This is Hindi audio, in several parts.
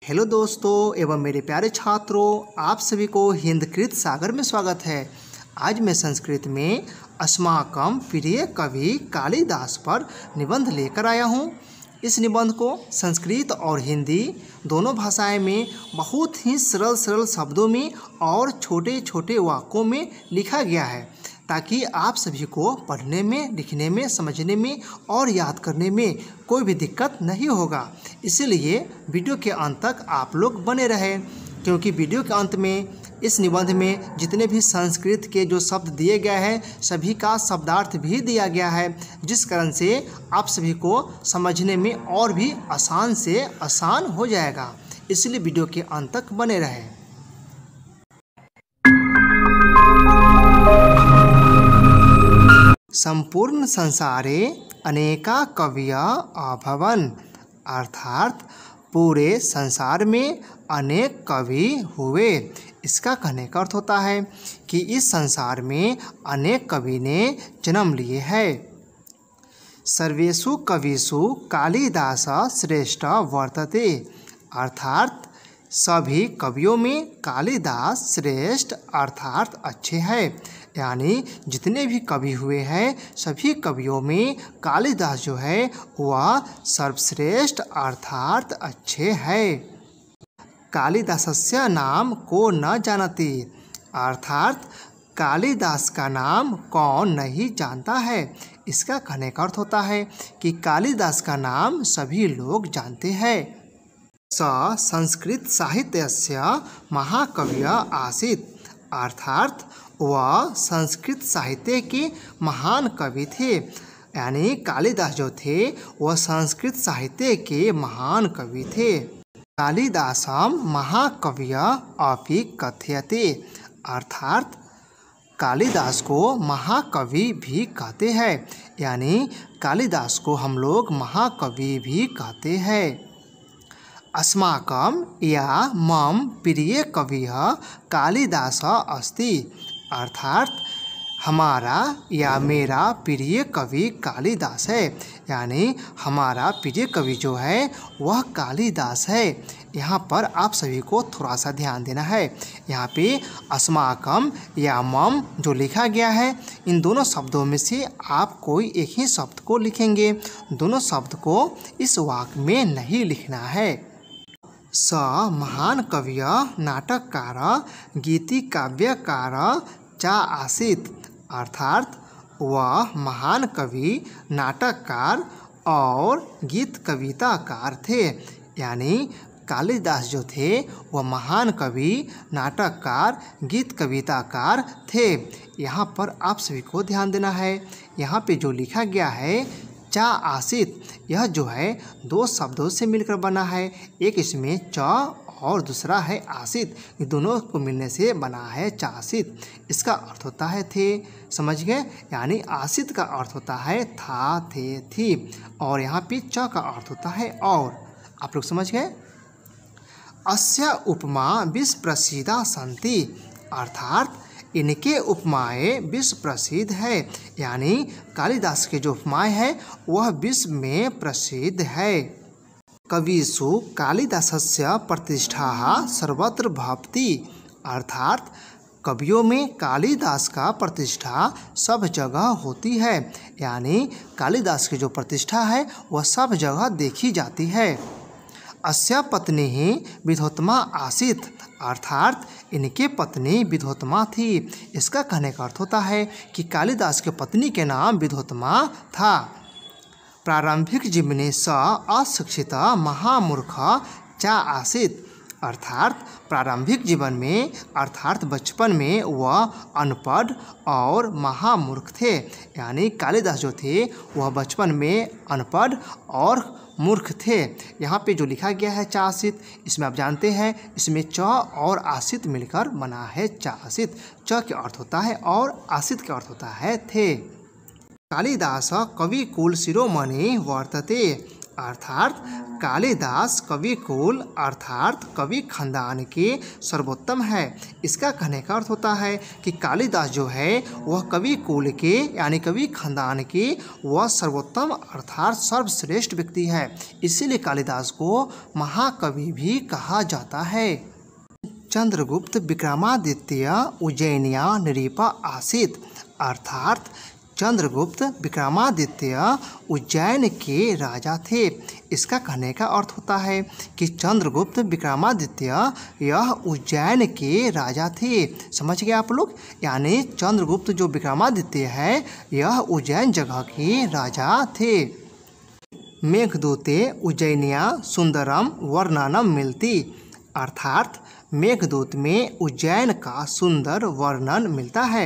हेलो दोस्तों एवं मेरे प्यारे छात्रों, आप सभी को हिंदकृत सागर में स्वागत है। आज मैं संस्कृत में अस्माकं प्रिय कवि कालिदास पर निबंध लेकर आया हूँ। इस निबंध को संस्कृत और हिंदी दोनों भाषाएं में बहुत ही सरल शब्दों में और छोटे छोटे वाक्यों में लिखा गया है, ताकि आप सभी को पढ़ने में, लिखने में, समझने में और याद करने में कोई भी दिक्कत नहीं होगा। इसीलिए वीडियो के अंत तक आप लोग बने रहें, क्योंकि वीडियो के अंत में इस निबंध में जितने भी संस्कृत के जो शब्द दिए गए हैं सभी का शब्दार्थ भी दिया गया है, जिस कारण से आप सभी को समझने में और भी आसान से आसान हो जाएगा। इसलिए वीडियो के अंत तक बने रहें। संपूर्ण संसारे अनेका कविया अभवन, अर्थात पूरे संसार में अनेक कवि हुए। इसका कहने का अर्थ होता है कि इस संसार में अनेक कवि ने जन्म लिए हैं। सर्वेषु कविषु कालिदास श्रेष्ठ वर्तते, अर्थात सभी कवियों में कालिदास श्रेष्ठ अर्थात अच्छे हैं। यानी जितने भी कवि हुए हैं सभी कवियों में कालिदास जो है वह सर्वश्रेष्ठ अर्थात अच्छे हैं। कालिदासस्य नाम को न जानती, अर्थात कालिदास का नाम कौन नहीं जानता है। इसका कहने का अर्थ होता है कि कालिदास का नाम सभी लोग जानते हैं। स संस्कृत साहित्यस्य महाकवि आसीत्, अर्थात वह संस्कृत साहित्य के महान कवि थे। यानी कालिदास जो थे वह संस्कृत साहित्य के महान कवि थे। कालिदासम महाकवि अपि कथ्यते, अर्थात कालिदास को महाकवि भी कहते हैं। यानी कालिदास को हम लोग महाकवि भी कहते हैं। अस्माकं या मम प्रिय कविः कालिदास अस्ति, अर्थात हमारा या मेरा प्रिय कवि कालिदास है। यानी हमारा प्रिय कवि जो है वह कालिदास है। यहाँ पर आप सभी को थोड़ा सा ध्यान देना है। यहाँ पे अस्माकं या मम जो लिखा गया है, इन दोनों शब्दों में से आप कोई एक ही शब्द को लिखेंगे। दोनों शब्द को इस वाक्य में नहीं लिखना है। स महान कवि नाटककार गीतिकाव्यकार चा आसीत्, अर्थात वह महान कवि नाटककार और गीत कविताकार थे। यानी कालिदास जो थे वह महान कवि नाटककार गीत कविताकार थे। यहाँ पर आप सभी को ध्यान देना है। यहाँ पे जो लिखा गया है चा आसीत्, यह जो है दो शब्दों से मिलकर बना है। एक इसमें च और दूसरा है आसीत्, ये दोनों को मिलने से बना है चासीत्। इसका अर्थ होता है थे, समझ गए। यानी आसीत् का अर्थ होता है था, थे, थी, और यहाँ पे च का अर्थ होता है और। आप लोग समझ गए। अस्य उपमा विश्व प्रसिद्धा सन्ति, अर्थात इनके उपमाएँ विश्व प्रसिद्ध है। यानी कालिदास के जो उपमाएँ हैं वह विश्व में प्रसिद्ध है। कविषु कालिदासस्य प्रतिष्ठा सर्वत्र भवति, अर्थात कवियों में कालिदास का प्रतिष्ठा सब जगह होती है। यानी कालिदास की जो प्रतिष्ठा है वह सब जगह देखी जाती है। अस्य पत्नी ही विद्योत्तमा आसीत्, अर्थात इनके पत्नी विद्योत्तमा थी। इसका कहने का अर्थ होता है कि कालिदास के पत्नी के नाम विद्योत्तमा था। प्रारंभिक जीवने स अशिक्षित महामूर्ख चा आसीत्, अर्थात प्रारंभिक जीवन में अर्थात बचपन में वह अनपढ़ और महामूर्ख थे। यानी कालिदास जो थे वह बचपन में अनपढ़ और मूर्ख थे। यहाँ पे जो लिखा गया है चा आसीत्, इसमें आप जानते हैं इसमें च और आसीत् मिलकर बना है चा आसीत्। च के अर्थ होता है और आसीत् के अर्थ होता है थे। कालिदास कवि कुल शिरोमणि वर्तते, अर्थात कालिदास कवि कुल अर्थात कवि खानदान के सर्वोत्तम है। इसका कहने का अर्थ होता है कि कालिदास जो है वह कवि कुल के यानी कवि खानदान के वह सर्वोत्तम अर्थात सर्वश्रेष्ठ व्यक्ति है। इसीलिए कालिदास को महाकवि भी कहा जाता है। चंद्रगुप्त विक्रमादित्य उज्जैनिया नृप आसीत् अर्थात चंद्रगुप्त विक्रमादित्य उज्जैन के राजा थे। इसका कहने का अर्थ होता है कि चंद्रगुप्त विक्रमादित्य यह उज्जैन के राजा थे। समझ गए आप लोग, यानी चंद्रगुप्त जो विक्रमादित्य है यह उज्जैन जगह के राजा थे। मेघदूते उज्जैनिया सुंदरम वर्णनम मिलती अर्थात मेघदूत में उज्जैन का सुंदर वर्णन मिलता है।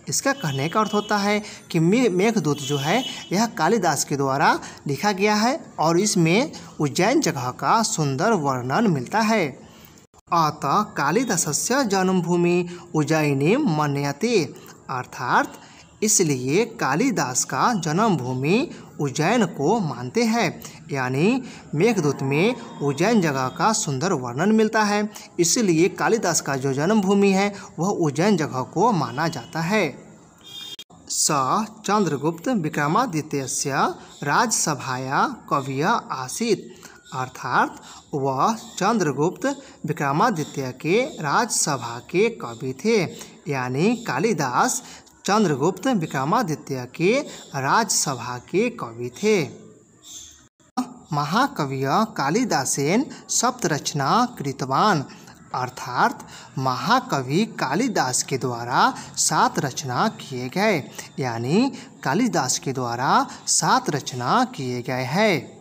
इसका कहने का अर्थ होता है कि मेघदूत जो है यह कालिदास के द्वारा लिखा गया है और इसमें उज्जैन जगह का सुंदर वर्णन मिलता है। अतः कालिदासस्य जन्मभूमि उज्जैनीम मन्यते अर्थात इसलिए कालिदास का जन्मभूमि उज्जैन को मानते हैं। यानी मेघदूत में उज्जैन जगह का सुंदर वर्णन मिलता है, इसलिए कालिदास का जो जन्मभूमि है वह उज्जैन जगह को माना जाता है। स चंद्रगुप्त विक्रमादित्यस्य राजसभाया कविय आसीत् अर्थात वह चंद्रगुप्त विक्रमादित्य के राजसभा के कवि थे। यानी कालिदास चंद्रगुप्त विक्रमादित्य के राजसभा के कवि थे। महाकविय कालिदासेन सप्तरचना कृतवान अर्थात महाकवि कालिदास के द्वारा 7 रचना किए गए। यानी कालिदास के द्वारा 7 रचना किए गए हैं।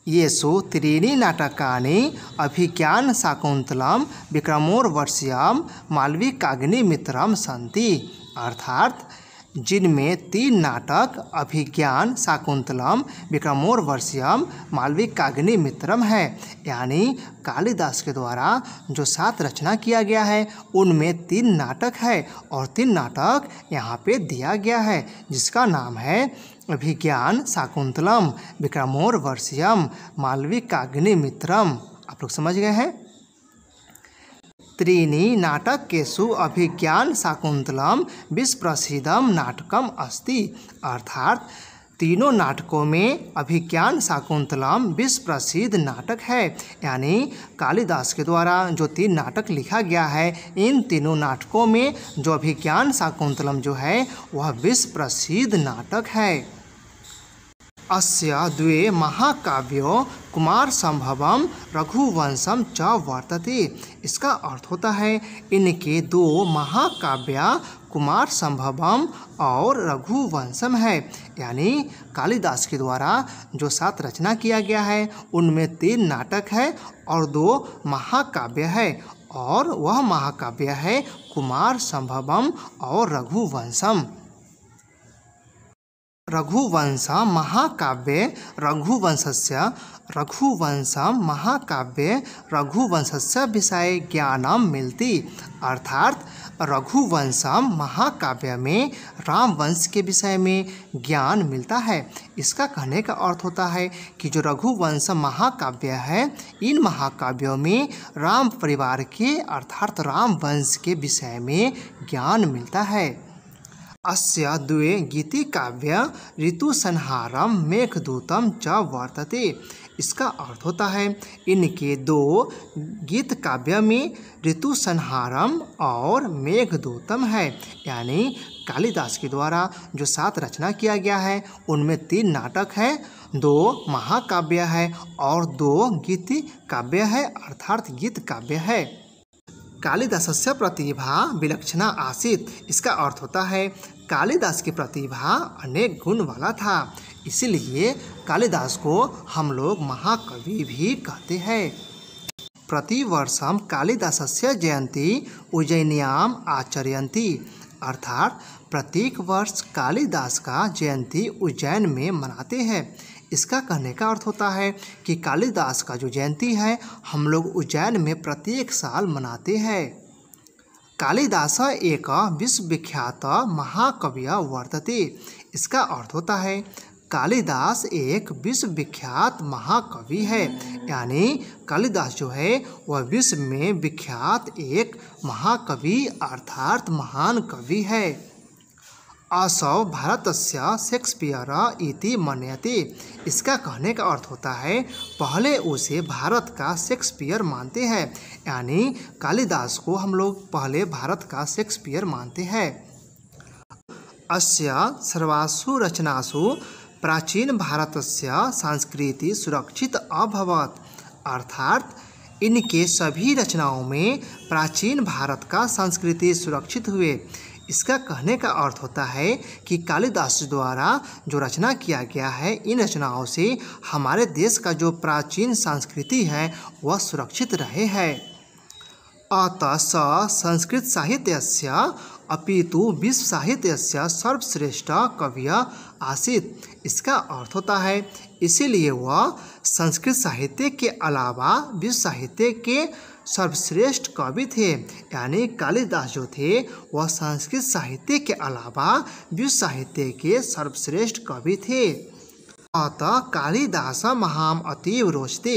येषु त्रीणि नाटकानि अभिज्ञान शाकुंतलम विक्रमोर्वशीयम मालविकाग्निमित्रम सन्ति अर्थात जिनमें 3 नाटक अभिज्ञान शाकुंतलम विक्रमोर्वशीयम मालविकाग्निमित्रम है। यानी कालिदास के द्वारा जो 7 रचना किया गया है उनमें 3 नाटक है और 3 नाटक यहाँ पे दिया गया है जिसका नाम है अभिज्ञान शाकुंतलम विक्रमोर्वशीयम मालविकाग्निमित्रम। आप लोग समझ गए हैं। त्रीणि नाटकेषु अभिज्ञान शाकुंतलम विश्वप्रसिद्धम नाटकम अस्ति अर्थात तीनों नाटकों में अभिज्ञान शाकुंतलम विश्व प्रसिद्ध नाटक है। यानी कालिदास के द्वारा जो 3 नाटक लिखा गया है इन तीनों नाटकों में जो अभिज्ञान शाकुंतलम जो है वह विश्व प्रसिद्ध नाटक है। अस्य द्वे महाकाव्यो कुमार संभवम रघुवंशम च वर्तते। इसका अर्थ होता है इनके 2 महाकाव्य कुमार संभवम और रघुवंशम है। यानी कालिदास के द्वारा जो 7 रचना किया गया है उनमें 3 नाटक है और 2 महाकाव्य है और वह महाकाव्य है कुमार संभवम और रघुवंशम। रघुवंश महाकाव्ये रघुवंशम महाकाव्ये रघुवंशस्य विषय ज्ञानम मिलती अर्थात रघुवंशम महाकाव्य में रामवंश के विषय में ज्ञान मिलता है। इसका कहने का अर्थ होता है कि जो रघुवंश महाकाव्य है इन महाकाव्यों में राम परिवार के अर्थात रामवंश के विषय में ज्ञान मिलता है। अस्य द्वे गीतिकाव्य ऋतुसंहारम मेघदूतम च वर्तते। इसका अर्थ होता है इनके 2 गीत काव्य में ऋतुसंहारम और मेघदूतम है। यानी कालिदास के द्वारा जो 7 रचना किया गया है उनमें 3 नाटक है, 2 महाकाव्य है और 2 गीति काव्य है अर्थात गीत काव्य है। कालिदासस्य प्रतिभा विलक्षणा आसीत्। इसका अर्थ होता है कालिदास की प्रतिभा अनेक गुण वाला था, इसलिए कालिदास को हम लोग महाकवि भी कहते हैं। प्रतिवर्षम कालिदासस्य जयंती उज्जैन्याम आचर्यन्ति अर्थात प्रत्येक वर्ष कालिदास का जयंती उज्जैन में मनाते हैं। इसका कहने का अर्थ होता है कि कालिदास का जो जयंती है हम लोग उज्जैन में प्रत्येक साल मनाते हैं। कालिदास एक विश्वविख्यात महाकवि वर्तते। इसका अर्थ होता है कालिदास एक विश्वविख्यात महाकवि है। यानी कालिदास जो है वह विश्व में विख्यात एक महाकवि अर्थात महान कवि है। असौ भारतस्य शेक्सपियर इति मन्यते। इसका कहने का अर्थ होता है पहले उसे भारत का शेक्सपियर मानते हैं। यानी कालिदास को हम लोग पहले भारत का शेक्सपियर मानते हैं। अस्य सर्वासु रचनासु प्राचीन भारतस्य संस्कृति सुरक्षित अभवत्। अर्थात इनके सभी रचनाओं में प्राचीन भारत का संस्कृति सुरक्षित हुए। इसका कहने का अर्थ होता है कि कालिदास द्वारा जो रचना किया गया है इन रचनाओं से हमारे देश का जो प्राचीन संस्कृति है वह सुरक्षित रहे है। अतः स संस्कृत साहित्यस्य अपितु विश्व साहित्यस्य सर्वश्रेष्ठ कवि आसीत्। इसका अर्थ होता है इसीलिए वह संस्कृत साहित्य के अलावा विश्व साहित्य के सर्वश्रेष्ठ कवि थे। यानी कालिदास जो थे वह संस्कृत साहित्य के अलावा विश्व साहित्य के सर्वश्रेष्ठ कवि थे। अतः कालिदास महाम अतीव रोचते।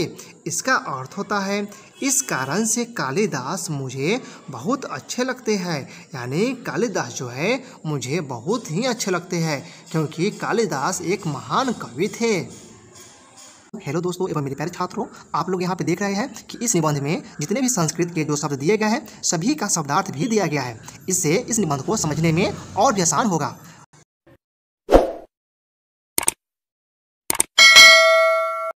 इसका अर्थ होता है इस कारण से कालिदास मुझे बहुत अच्छे लगते हैं। यानी कालिदास जो है मुझे बहुत ही अच्छे लगते हैं क्योंकि कालिदास एक महान कवि थे। हेलो दोस्तों एवं मेरे प्यारे छात्रों, आप लोग यहाँ पे देख रहे हैं कि इस निबंध में जितने भी संस्कृत के जो शब्द दिए गए हैं सभी का शब्दार्थ भी दिया गया है। इससे इस निबंध को समझने में और भी आसान होगा।